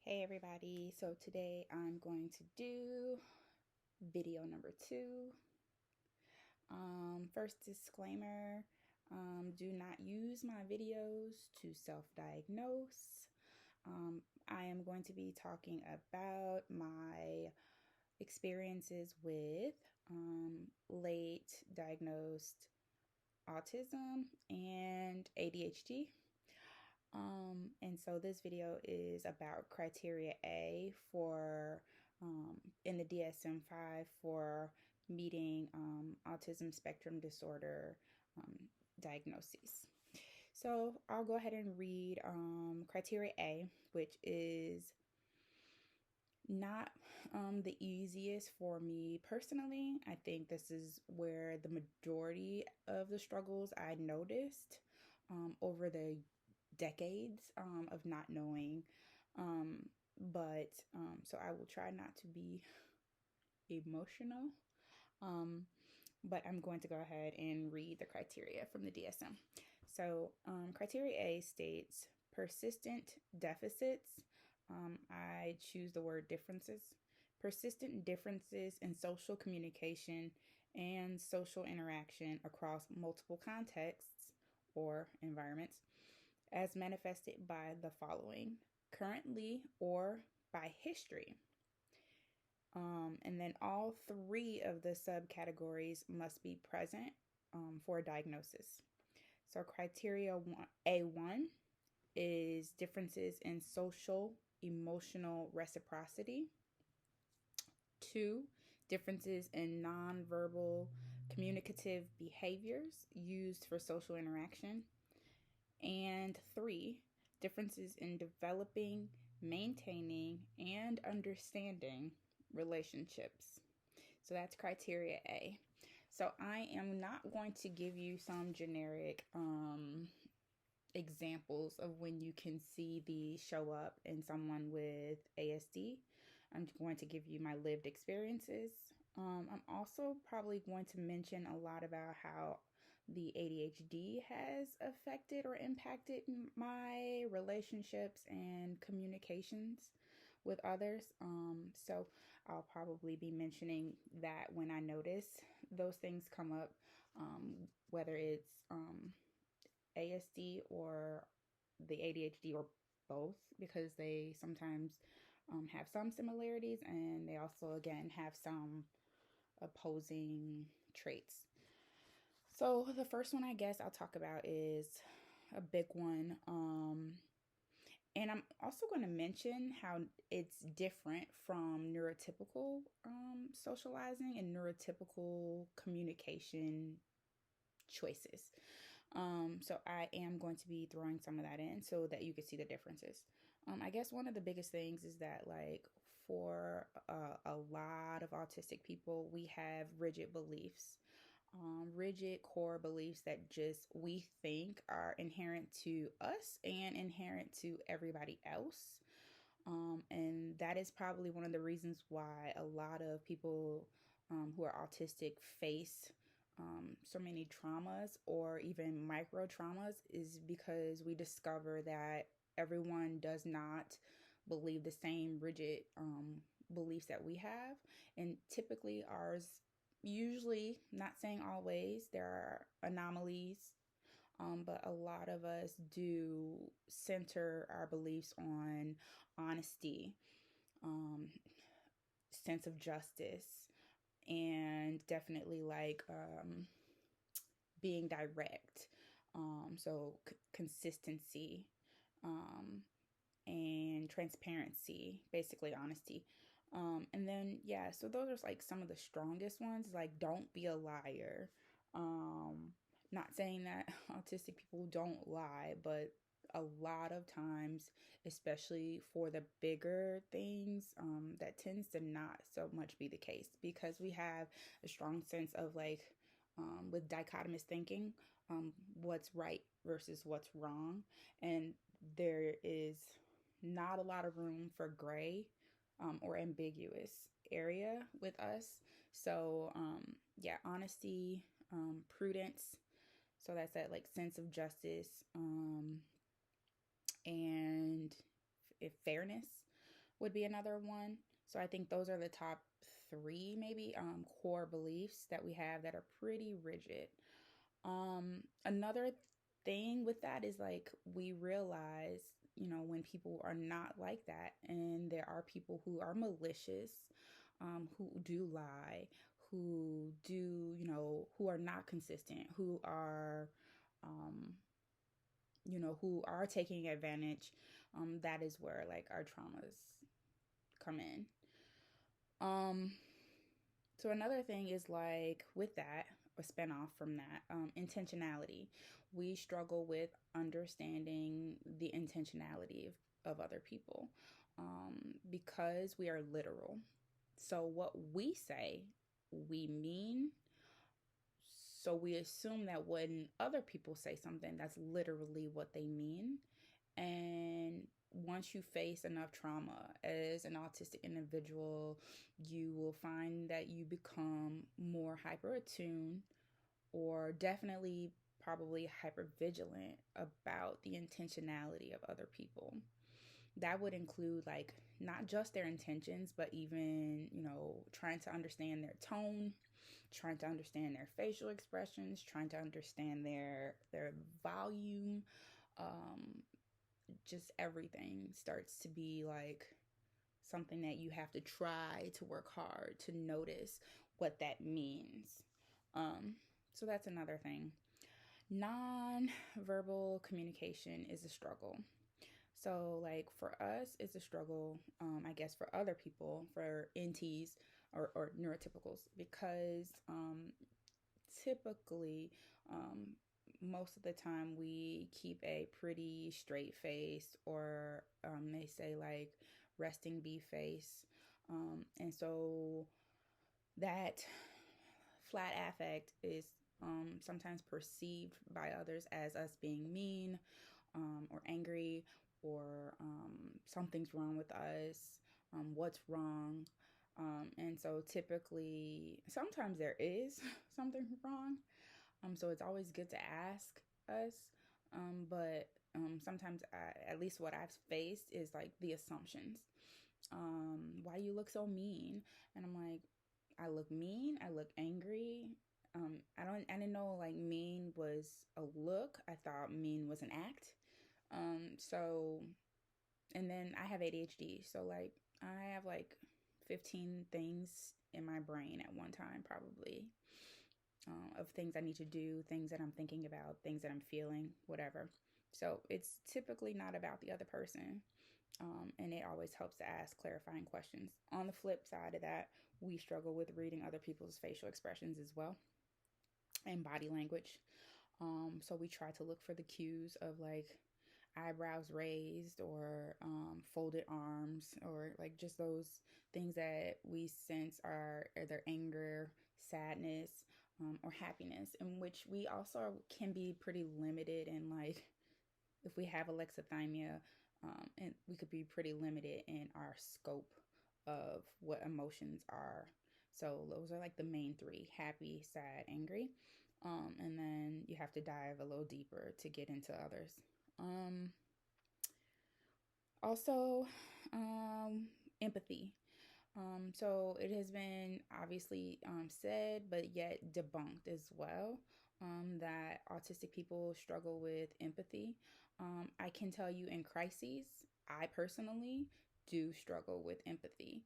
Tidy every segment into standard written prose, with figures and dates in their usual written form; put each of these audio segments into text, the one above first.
Hey everybody, so today I'm going to do video number 2. First disclaimer, do not use my videos to self-diagnose. I am going to be talking about my experiences with late diagnosed autism and ADHD. And so this video is about criteria A for in the DSM-5 for meeting autism spectrum disorder diagnoses. So I'll go ahead and read criteria A, which is not the easiest for me personally. I think this is where the majority of the struggles I noticed over the decades of not knowing. So I will try not to be emotional. But I'm going to go ahead and read the criteria from the DSM. So, criteria A states persistent deficits. I choose the word differences. Persistent differences in social communication and social interaction across multiple contexts or environments, as manifested by the following: currently or by history. And then all 3 of the subcategories must be present for a diagnosis. So criteria A1 is differences in social emotional reciprocity. 2, differences in nonverbal communicative behaviors used for social interaction. And 3, differences in developing, maintaining, and understanding relationships. So that's criteria A. So I am not going to give you some generic examples of when you can see these show up in someone with ASD. I'm going to give you my lived experiences. I'm also probably going to mention a lot about how the ADHD has affected or impacted my relationships and communications with others. So I'll probably be mentioning that when I notice those things come up, whether it's ASD or the ADHD or both, because they sometimes have some similarities and they also, again, have some opposing traits. So the first one I guess I'll talk about is a big one. And I'm also going to mention how it's different from neurotypical socializing and neurotypical communication choices. So I am going to be throwing some of that in so that you can see the differences. I guess one of the biggest things is that, like, for a lot of autistic people, we have rigid beliefs. Rigid core beliefs that just we think are inherent to us and inherent to everybody else. And that is probably one of the reasons why a lot of people who are autistic face so many traumas or even micro traumas, is because we discover that everyone does not believe the same rigid beliefs that we have. And typically ours, usually, not saying always, there are anomalies, but a lot of us do center our beliefs on honesty, sense of justice, and definitely like being direct. So consistency, and transparency, basically honesty. And then, yeah, so those are like some of the strongest ones, like don't be a liar. Not saying that autistic people don't lie, but a lot of times, especially for the bigger things, that tends to not so much be the case, because we have a strong sense of, like, with dichotomous thinking, what's right versus what's wrong. And there is not a lot of room for gray or ambiguous area with us. So, yeah, honesty, prudence. So that's that, like, sense of justice, and fairness. would be another one. So I think those are the top three, maybe core beliefs that we have that are pretty rigid. Another thing with that is like we realize, when people are not like that, and there are people who are malicious, who do lie, who do, who are not consistent, um, who are taking advantage. That is where like our traumas come in. Um, So another thing is like with that, a spinoff from that, intentionality. We struggle with understanding the intentionality of other people, because we are literal. So what we say, we mean. So we assume that when other people say something, that's literally what they mean. And once you face enough trauma as an autistic individual, you will find that you become more hyper attuned, or definitely probably hyper vigilant about the intentionality of other people. That would include like not just their intentions, but even, trying to understand their tone, trying to understand their facial expressions, trying to understand their volume. Um, just everything starts to be like something that you have to try to work hard to notice what that means. Um, so that's another thing. Non-verbal communication is a struggle. So, like for us, it's a struggle, I guess, for other people, for NTs or neurotypicals, because typically, um, most of the time, we keep a pretty straight face, or they say like resting bee face. And so that flat affect is sometimes perceived by others as us being mean, or angry, or something's wrong with us, what's wrong. And so typically, sometimes there is something wrong. So it's always good to ask us. But sometimes, at least what I've faced is like the assumptions. Why do you look so mean? And I'm like, I look mean. I look angry. I didn't know like mean was a look. I thought mean was an act. So, and then I have ADHD. So like I have like 15 things in my brain at one time, probably, of things I need to do, things that I'm thinking about, things that I'm feeling, whatever. So it's typically not about the other person. And it always helps to ask clarifying questions. On the flip side of that, we struggle with reading other people's facial expressions as well, and body language. So we try to look for the cues of like eyebrows raised, or folded arms, or like just those things that we sense are either anger, sadness, or happiness, in which we also can be pretty limited in like if we have alexithymia, and we could be pretty limited in our scope of what emotions are. So those are like the main three: happy, sad, angry. And then you have to dive a little deeper to get into others. Um, Also, empathy. So it has been obviously said, but yet debunked as well, that autistic people struggle with empathy. I can tell you in crises, I personally do struggle with empathy,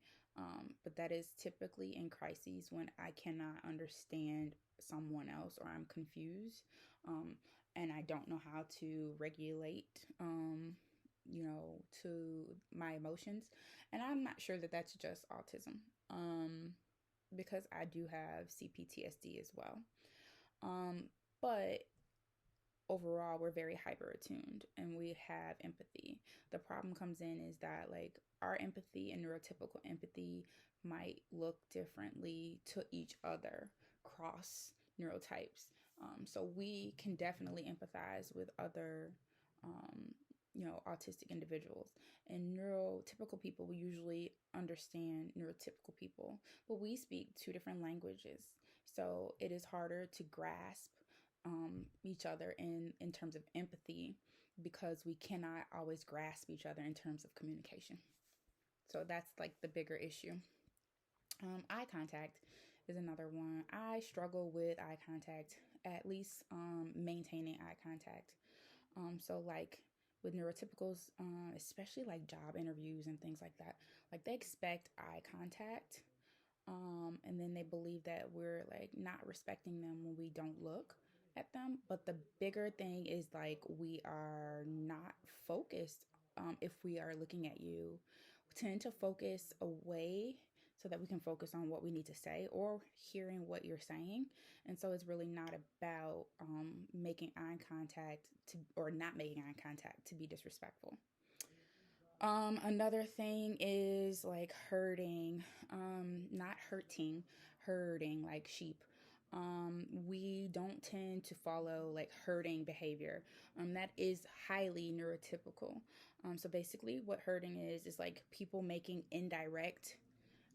but that is typically in crises when I cannot understand someone else, or I'm confused, um, and I don't know how to regulate. To my emotions. And I'm not sure that that's just autism, because I do have CPTSD as well. Um, but overall, we're very hyper attuned and we have empathy. The problem comes in is that, like, our empathy and neurotypical empathy might look differently to each other cross neurotypes. So we can definitely empathize with other, um, autistic individuals. And neurotypical people will usually understand neurotypical people, but we speak two different languages. So it is harder to grasp each other in terms of empathy, because we cannot always grasp each other in terms of communication. So that's like the bigger issue. Eye contact is another one. I struggle with eye contact, at least maintaining eye contact. So like with neurotypicals, especially like job interviews and things like that, like they expect eye contact, and then they believe that we're like not respecting them when we don't look at them. But the bigger thing is like we are not focused. If we are looking at you, we tend to focus away so that we can focus on what we need to say or hearing what you're saying. And so it's really not about making eye contact to or not making eye contact to be disrespectful. Another thing is like herding, not hurting, herding like sheep. We don't tend to follow like herding behavior. That is highly neurotypical. So basically, what herding is like people making indirect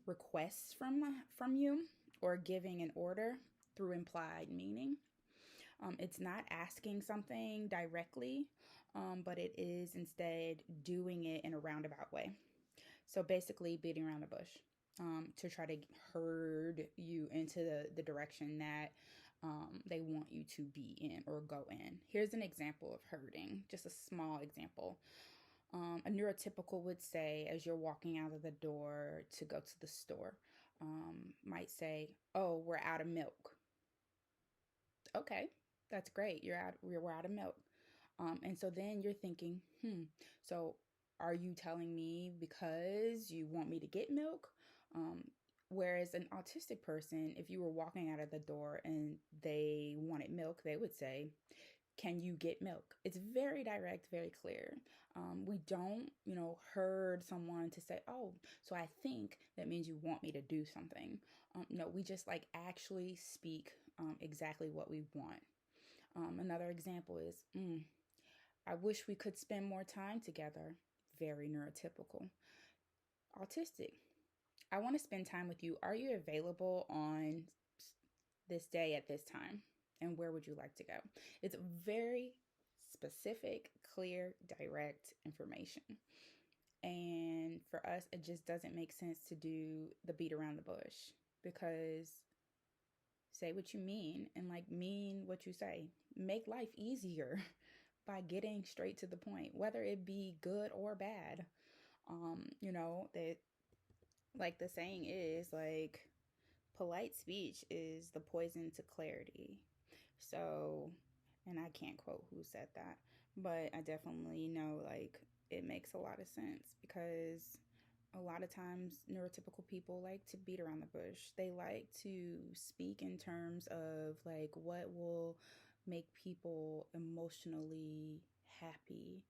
requests from you or giving an order through implied meaning. It's not asking something directly, but it is instead doing it in a roundabout way. So basically, beating around the bush to try to herd you into the direction that they want you to be in or go in. Here's an example of herding, just a small example. A neurotypical would say, as you're walking out of the door to go to the store, might say, "Oh, we're out of milk." Okay, that's great. We're out of milk. And so then you're thinking, so are you telling me because you want me to get milk? Um, Whereas an autistic person, if you were walking out of the door and they wanted milk, they would say, can you get milk? It's very direct, very clear. We don't, herd someone to say, oh, so I think that means you want me to do something. No, we just like actually speak exactly what we want. Another example is, I wish we could spend more time together. Very neurotypical. Autistic. I want to spend time with you. Are you available on this day at this time? And where would you like to go? It's very specific, clear, direct information. And for us, it just doesn't make sense to do the beat around the bush because say what you mean and like mean what you say. Make life easier by getting straight to the point, whether it be good or bad. That like the saying is like polite speech is the poison to clarity. So, and I can't quote who said that, but I definitely know like it makes a lot of sense because a lot of times neurotypical people like to beat around the bush. They like to speak in terms of like what will make people emotionally happy.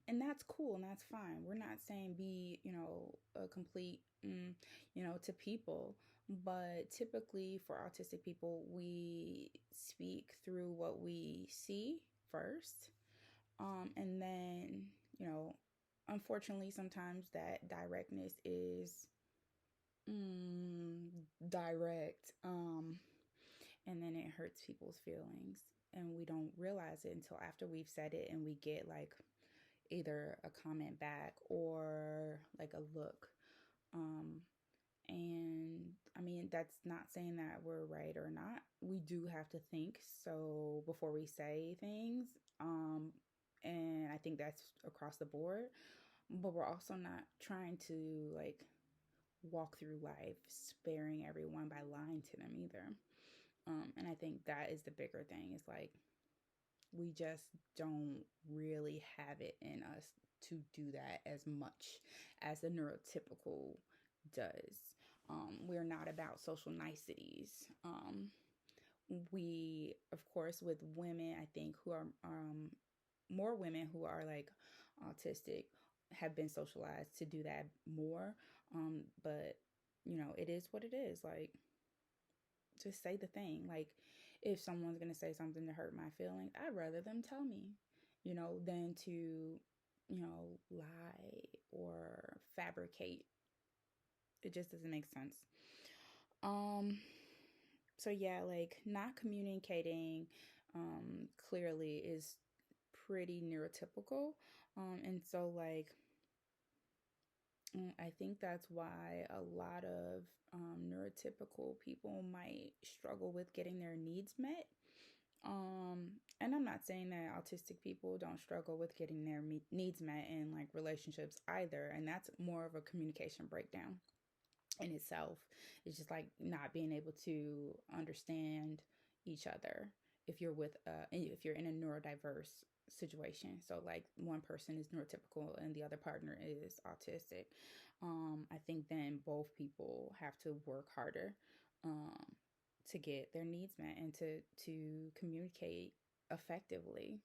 And that's cool and that's fine. We're not saying be, a complete, to people. But typically for autistic people, we speak through what we see first. And then, you know, unfortunately, sometimes that directness is mm, direct. And then it hurts people's feelings. And we don't realize it until after we've said it and we get like either a comment back or like a look. Um, and I mean, that's not saying that we're right or not. We do have to think so before we say things. And I think that's across the board. But we're also not trying to like walk through life sparing everyone by lying to them either. And I think that is the bigger thing. Is like we just don't really have it in us to do that as much as the neurotypical does. We're not about social niceties. We, of course, with women, I think, who are more women who are like autistic have been socialized to do that more. But, it is what it is. Like, just say the thing. Like, if someone's going to say something to hurt my feelings, I'd rather them tell me, than to, lie or fabricate. It just doesn't make sense. Um, so yeah, like not communicating clearly is pretty neurotypical. And so like I think that's why a lot of neurotypical people might struggle with getting their needs met. And I'm not saying that autistic people don't struggle with getting their needs met in like relationships either. And that's more of a communication breakdown in itself. It's just like not being able to understand each other if you're in a neurodiverse situation. So like one person is neurotypical and the other partner is autistic. I think then both people have to work harder um, to get their needs met and to communicate effectively.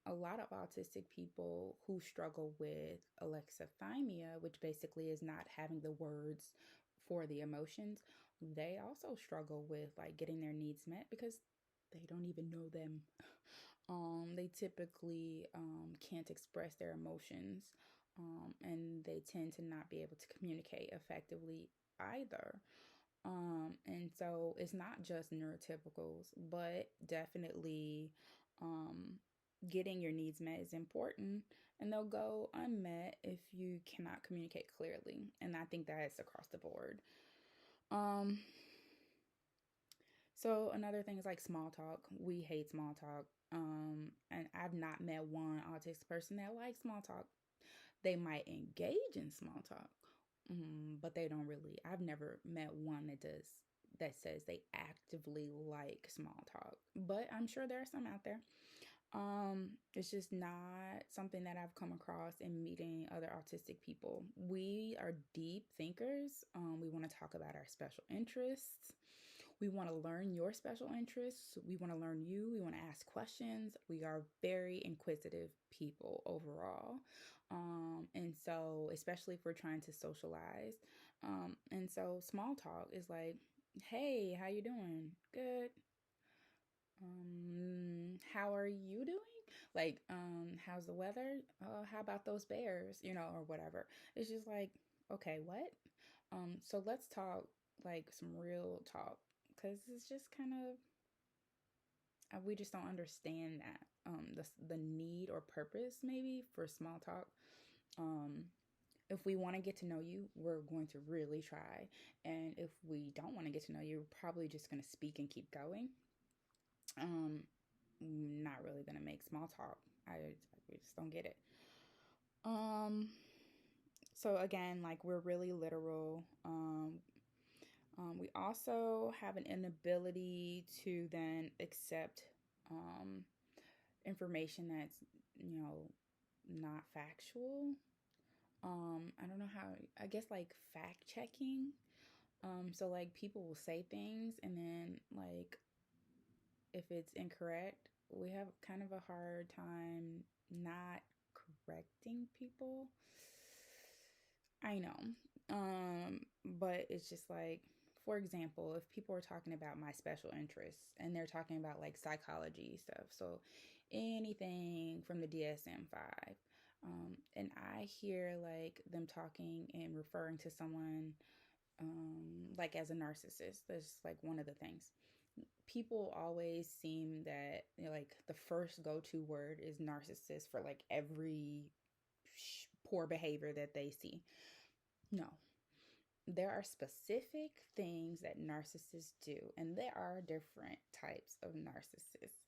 A lot of autistic people who struggle with alexithymia, which basically is not having the words for the emotions, they also struggle with like getting their needs met because they don't even know them. They typically can't express their emotions, and they tend to not be able to communicate effectively either. And so it's not just neurotypicals, but definitely um, getting your needs met is important, and they'll go unmet if you cannot communicate clearly. And I think that's across the board. Um, so another thing is like small talk. We hate small talk. And I've not met one autistic person that likes small talk. They might engage in small talk, but they don't really. I've never met one that says they actively like small talk, but I'm sure there are some out there. It's just not something that I've come across in meeting other autistic people. We are deep thinkers. We want to talk about our special interests. We want to learn your special interests. We want to learn you. We want to ask questions. We are very inquisitive people overall. And so, especially if we're trying to socialize. And so, small talk is like, hey, how you doing? Good. How are you doing? Like, how's the weather? How about those bears? Or whatever. It's just like, okay, what? So let's talk like some real talk because it's just kind of we just don't understand that the need or purpose maybe for small talk. Um, if we want to get to know you, we're going to really try, and if we don't want to get to know you, we're probably just going to speak and keep going. Um, Not really gonna make small talk. We just don't get it. Um, so again, like we're really literal. We also have an inability to then accept um, information that's not factual. I don't know how. I guess like fact checking. So like people will say things and then like if it's incorrect, we have kind of a hard time not correcting people. I know. But it's just like, for example, if people are talking about my special interests and they're talking about like psychology stuff, so anything from the DSM-5, and I hear like them talking and referring to someone like as a narcissist, that's like one of the things people always seem that like the first go-to word is narcissist for like every poor behavior that they see. No, there are specific things that narcissists do, and there are different types of narcissists,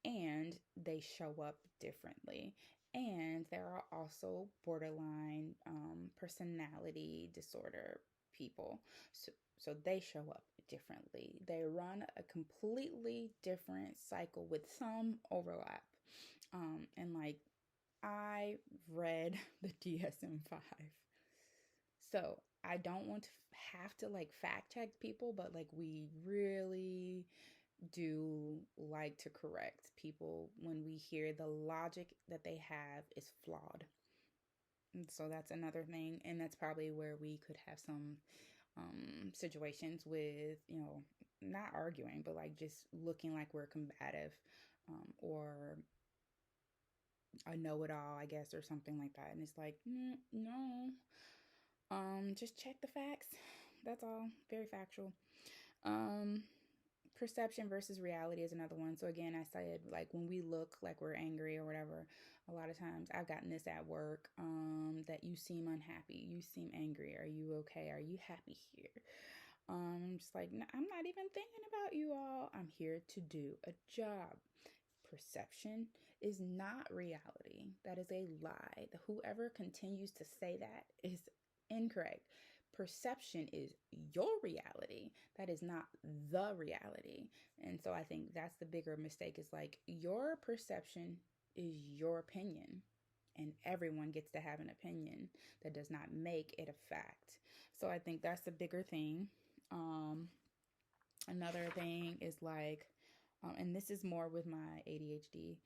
and they show up differently. And there are also borderline personality disorder people. So they show up differently. They run a completely different cycle with some overlap. And like I read the DSM-5. So I don't want to have to like fact check people, but like we really do like to correct people when we hear the logic that they have is flawed. And so that's another thing. And that's probably where we could have some situations with, not arguing, but like just looking like we're combative or a know it all, I guess, or something like that. And it's like, no, just check the facts. That's all. Very factual. Um, Perception versus reality is another one. So again, I said like when we look like we're angry or whatever, A lot of times I've gotten this at work, that you seem unhappy, you seem angry. Are you okay? Are you happy here? I'm just like, I'm not even thinking about you all. I'm here to do a job. Perception is not reality. That is a lie. Whoever continues to say that is incorrect. Perception is your reality. That is not the reality. And so I think that's the bigger mistake, is like, your perception is your opinion. And everyone gets to have an opinion. That does not make it a fact. So I think that's the bigger thing. Um, Another thing is like, and this is more with my ADHD,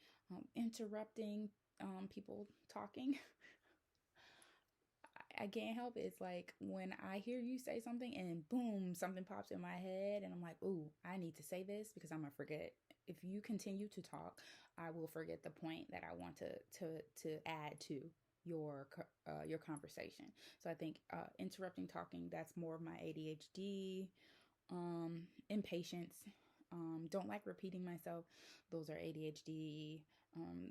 interrupting people talking. I can't help it. It's like when I hear you say something and boom, something pops in my head, and I'm like, ooh, I need to say this because I'm gonna forget. If you continue to talk, I will forget the point that I want to add to your conversation. So I think interrupting talking, that's more of my ADHD. Impatience, don't like repeating myself. Those are ADHD. Um,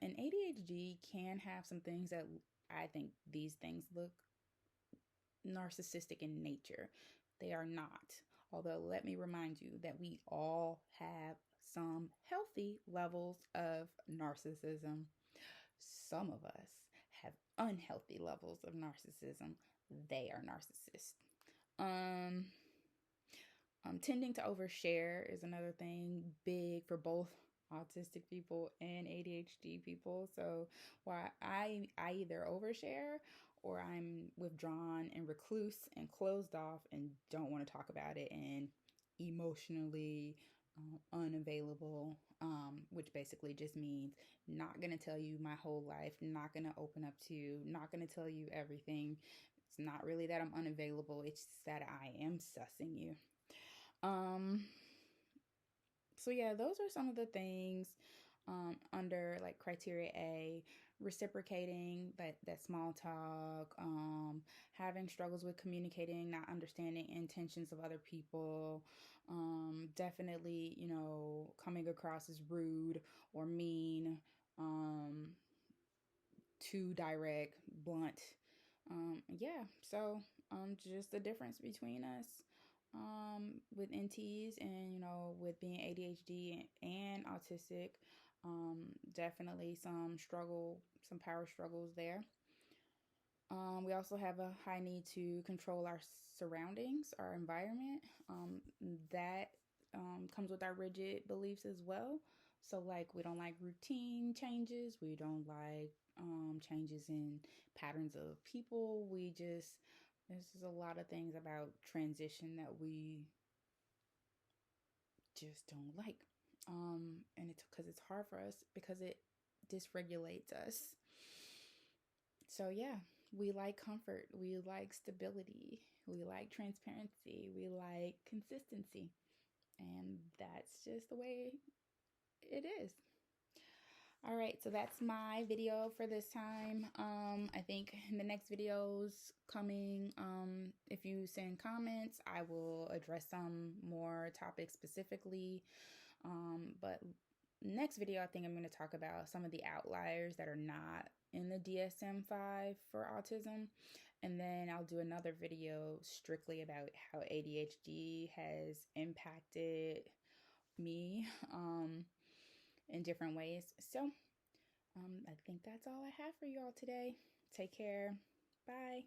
and ADHD can have some things that I think these things look narcissistic in nature. They are not. Although, let me remind you that we all have some healthy levels of narcissism. Some of us have unhealthy levels of narcissism. They are narcissists. Um, Tending to overshare is another thing, big for both autistic people and ADHD people. So why I either overshare, or I'm withdrawn and recluse and closed off and don't want to talk about it, and emotionally unavailable, which basically just means not going to tell you my whole life, not going to open up to you, not going to tell you everything. It's not really that I'm unavailable, it's just that I am sussing you. Um, so yeah, those are some of the things under like criteria A: reciprocating, that small talk, having struggles with communicating, not understanding intentions of other people, definitely, coming across as rude or mean, um, too direct, blunt. Yeah, so just the difference between us with NTs and, with being ADHD and autistic. Definitely some power struggles there. We also have a high need to control our surroundings, our environment. That comes with our rigid beliefs as well. So, like, we don't like routine changes. We don't like changes in patterns of people. There's just a lot of things about transition that we just don't like. And it's because it's hard for us, because it dysregulates us. So, yeah, we like comfort, we like stability, we like transparency, we like consistency. And that's just the way it is. All right, so that's my video for this time. I think in the next videos coming, if you send comments, I will address some more topics specifically. But next video, I think I'm going to talk about some of the outliers that are not in the DSM-5 for autism. And then I'll do another video strictly about how ADHD has impacted me in different ways. So I think that's all I have for you all today. Take care. Bye.